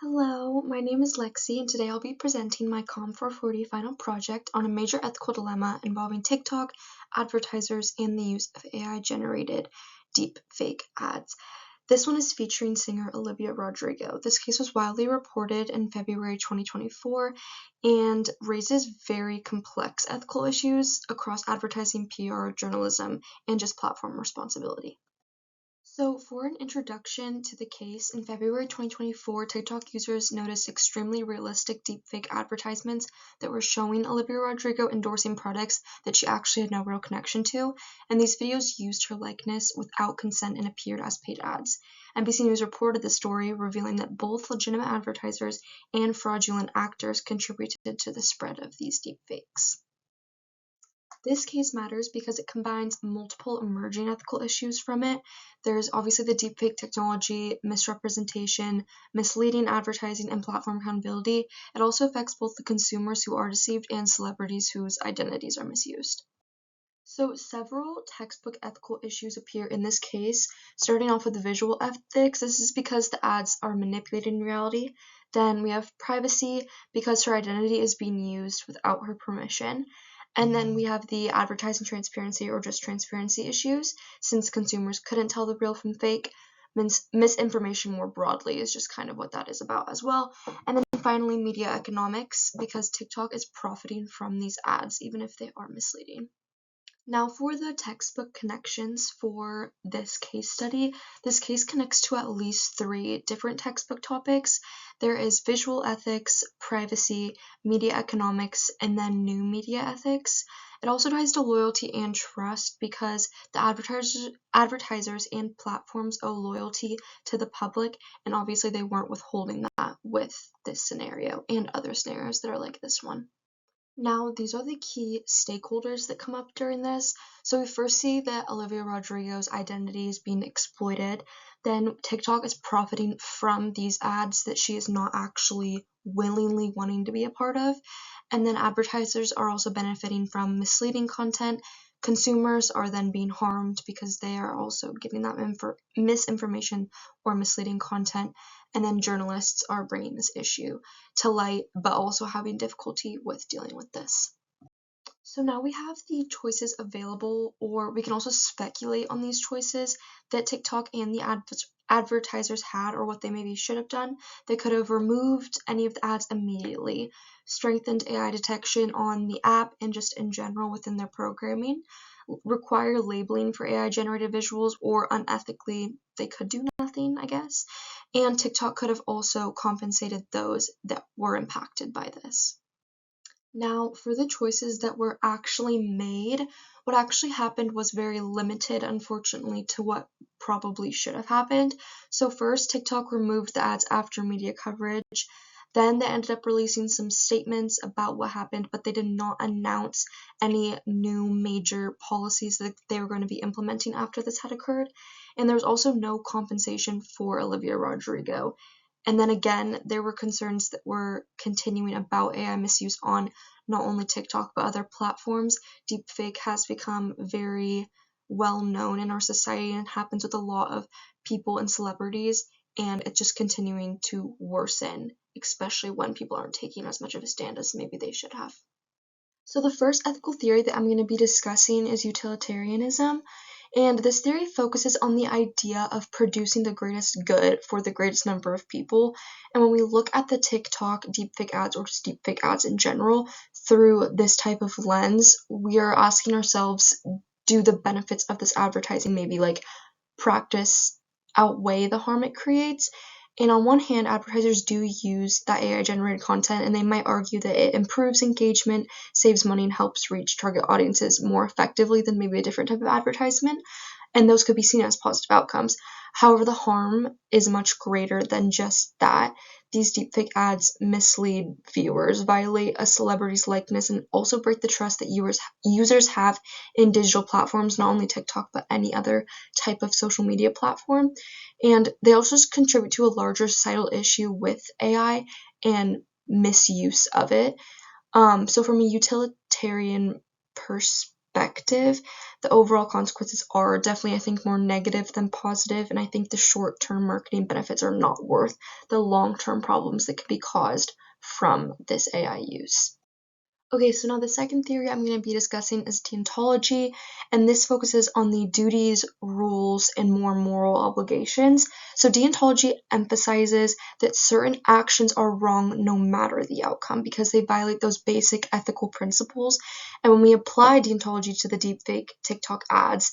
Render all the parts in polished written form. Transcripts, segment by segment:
Hello, my name is Lexi, and today I'll be presenting my Com 440 final project on a major ethical dilemma involving TikTok, advertisers, and the use of AI-generated deepfake ads. This one is featuring singer Olivia Rodrigo. This case was widely reported in February 2024 and raises very complex ethical issues across advertising, PR, journalism, and just platform responsibility. So, for an introduction to the case, in February 2024, TikTok users noticed extremely realistic deepfake advertisements that were showing Olivia Rodrigo endorsing products that she actually had no real connection to, and these videos used her likeness without consent and appeared as paid ads. NBC News reported the story, revealing that both legitimate advertisers and fraudulent actors contributed to the spread of these deepfakes. This case matters because it combines multiple emerging ethical issues from it. There's obviously the deepfake technology, misrepresentation, misleading advertising, and platform accountability. It also affects both the consumers who are deceived and celebrities whose identities are misused. So several textbook ethical issues appear in this case, starting off with the visual ethics. This is because the ads are manipulating reality. Then we have privacy because her identity is being used without her permission. And then we have the advertising transparency or just transparency issues, since consumers couldn't tell the real from fake. Misinformation more broadly is just kind of what that is about as well. And then finally, media economics, because TikTok is profiting from these ads, even if they are misleading. Now, for the textbook connections for this case study, this case connects to at least 3 different textbook topics. There is visual ethics, privacy, media economics, and then new media ethics. It also ties to loyalty and trust because the advertisers and platforms owe loyalty to the public, and obviously they weren't withholding that with this scenario and other scenarios that are like this one. Now, these are the key stakeholders that come up during this. So we first see that Olivia Rodrigo's identity is being exploited. Then TikTok is profiting from these ads that she is not actually willingly wanting to be a part of. And then advertisers are also benefiting from misleading content. Consumers are then being harmed because they are also giving that misinformation or misleading content. And then journalists are bringing this issue to light, but also having difficulty with dealing with this. So now we have the choices available, or we can also speculate on these choices that TikTok and the advertisers had, or what they maybe should have done. They could have removed any of the ads immediately, strengthened AI detection on the app and just in general within their programming, require labeling for AI generated visuals, or unethically, they could do nothing, I guess. And TikTok could have also compensated those that were impacted by this. Now, for the choices that were actually made, what actually happened was very limited, unfortunately, to what probably should have happened. So first, TikTok removed the ads after media coverage. Then they ended up releasing some statements about what happened, but they did not announce any new major policies that they were going to be implementing after this had occurred. And there was also no compensation for Olivia Rodrigo. And then again, there were concerns that were continuing about AI misuse on not only TikTok but other platforms. Deepfake has become very well known in our society and happens with a lot of people and celebrities, and it's just continuing to worsen, especially when people aren't taking as much of a stand as maybe they should have. So the first ethical theory that I'm going to be discussing is utilitarianism. And this theory focuses on the idea of producing the greatest good for the greatest number of people. And when we look at the TikTok deepfake ads, or just deepfake ads in general, through this type of lens, we are asking ourselves, do the benefits of this advertising maybe like practice outweigh the harm it creates? And on one hand, advertisers do use that AI generated content, and they might argue that it improves engagement, saves money, and helps reach target audiences more effectively than maybe a different type of advertisement. And those could be seen as positive outcomes. However, the harm is much greater than just that. These deepfake ads mislead viewers, violate a celebrity's likeness, and also break the trust that users have in digital platforms, not only TikTok, but any other type of social media platform. And they also contribute to a larger societal issue with AI and misuse of it. So from a utilitarian perspective, perspective, the overall consequences are definitely, I think, more negative than positive, and I think the short-term marketing benefits are not worth the long-term problems that could be caused from this AI use. Okay, so now the second theory I'm going to be discussing is deontology, and this focuses on the duties, rules, and more moral obligations. So deontology emphasizes that certain actions are wrong no matter the outcome because they violate those basic ethical principles. And when we apply deontology to the deepfake TikTok ads,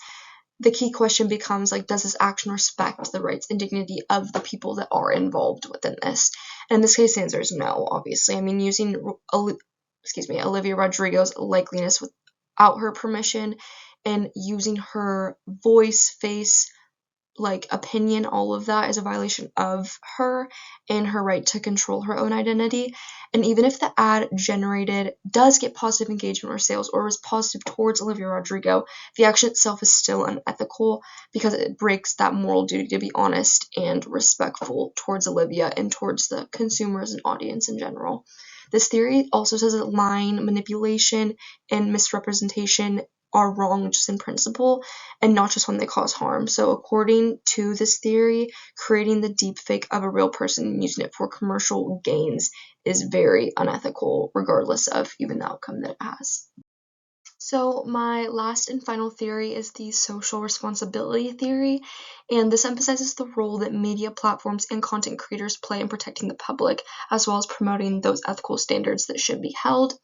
the key question becomes like, does this action respect the rights and dignity of the people that are involved within this? And in this case, the answer is no, obviously. I mean, using Olivia Rodrigo's likeliness without her permission and using her voice, face, opinion, all of that is a violation of her and her right to control her own identity. And even if the ad generated does get positive engagement or sales or is positive towards Olivia Rodrigo, the action itself is still unethical because it breaks that moral duty to be honest and respectful towards Olivia and towards the consumers and audience in general. This theory also says that line manipulation and misrepresentation are wrong just in principle and not just when they cause harm. So according to this theory, creating the deepfake of a real person and using it for commercial gains is very unethical, regardless of even the outcome that it has. So my last and final theory is the social responsibility theory, and this emphasizes the role that media platforms and content creators play in protecting the public, as well as promoting those ethical standards that should be held.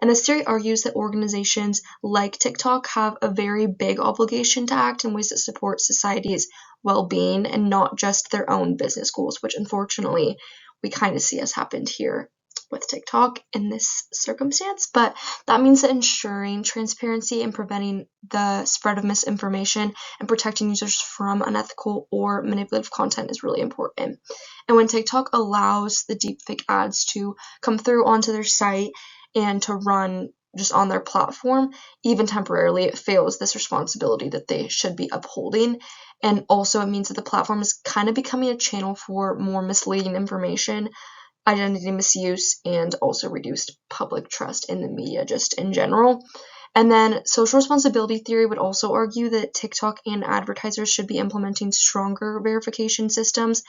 And this theory argues that organizations like TikTok have a very big obligation to act in ways that support society's well-being and not just their own business goals, which unfortunately we kind of see has happened here with TikTok in this circumstance. But that means that ensuring transparency and preventing the spread of misinformation and protecting users from unethical or manipulative content is really important. And when TikTok allows the deepfake ads to come through onto their site and to run just on their platform, even temporarily, it fails this responsibility that they should be upholding. And also it means that the platform is kind of becoming a channel for more misleading information, identity misuse, and also reduced public trust in the media just in general. And then social responsibility theory would also argue that TikTok and advertisers should be implementing stronger verification systems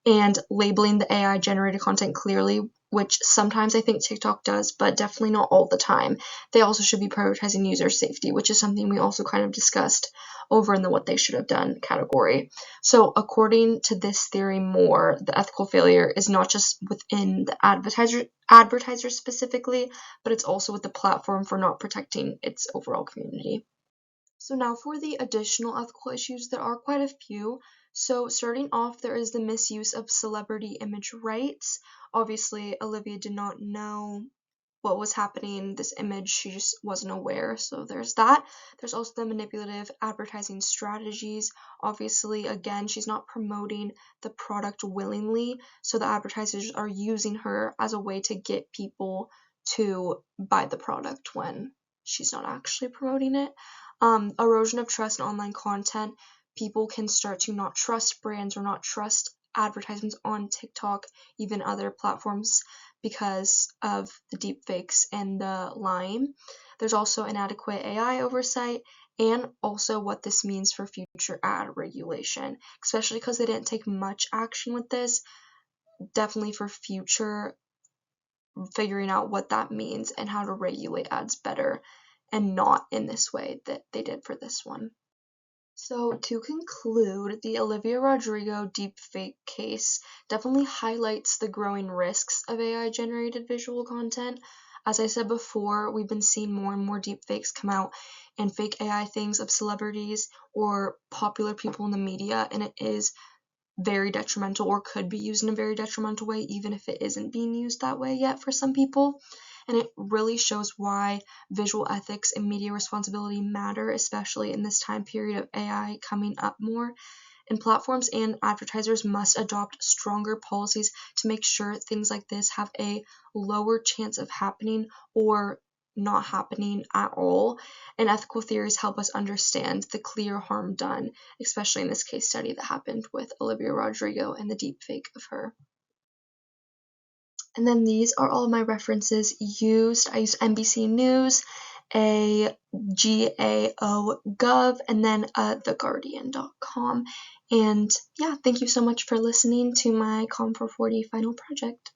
and labeling the AI generated content clearly, which sometimes I think TikTok does, but definitely not all the time. They also should be prioritizing user safety, which is something we also kind of discussed over in the what they should have done category. So according to this theory more, the ethical failure is not just within the advertiser specifically, but it's also with the platform for not protecting its overall community. So now for the additional ethical issues, there are quite a few. So starting off, there is the misuse of celebrity image rights. Obviously, Olivia did not know what was happening, this image, she just wasn't aware, so there's that. There's also the manipulative advertising strategies. Obviously, again, she's not promoting the product willingly, so the advertisers are using her as a way to get people to buy the product when she's not actually promoting it. Erosion of trust in online content. People can start to not trust brands or not trust advertisements on TikTok, even other platforms, because of the deepfakes and the lying. There's also inadequate AI oversight and also what this means for future ad regulation, especially because they didn't take much action with this. Definitely for future, figuring out what that means and how to regulate ads better and not in this way that they did for this one. So to conclude, the Olivia Rodrigo deepfake case definitely highlights the growing risks of AI-generated visual content. As I said before, we've been seeing more and more deepfakes come out and fake AI things of celebrities or popular people in the media, and it is very detrimental or could be used in a very detrimental way, even if it isn't being used that way yet for some people. And it really shows why visual ethics and media responsibility matter, especially in this time period of AI coming up more. And platforms and advertisers must adopt stronger policies to make sure things like this have a lower chance of happening or not happening at all. And ethical theories help us understand the clear harm done, especially in this case study that happened with Olivia Rodrigo and the deepfake of her. And then these are all of my references used. I used NBC News gao.gov, and then theguardian.com. And yeah, thank you so much for listening to my Com 440 final project.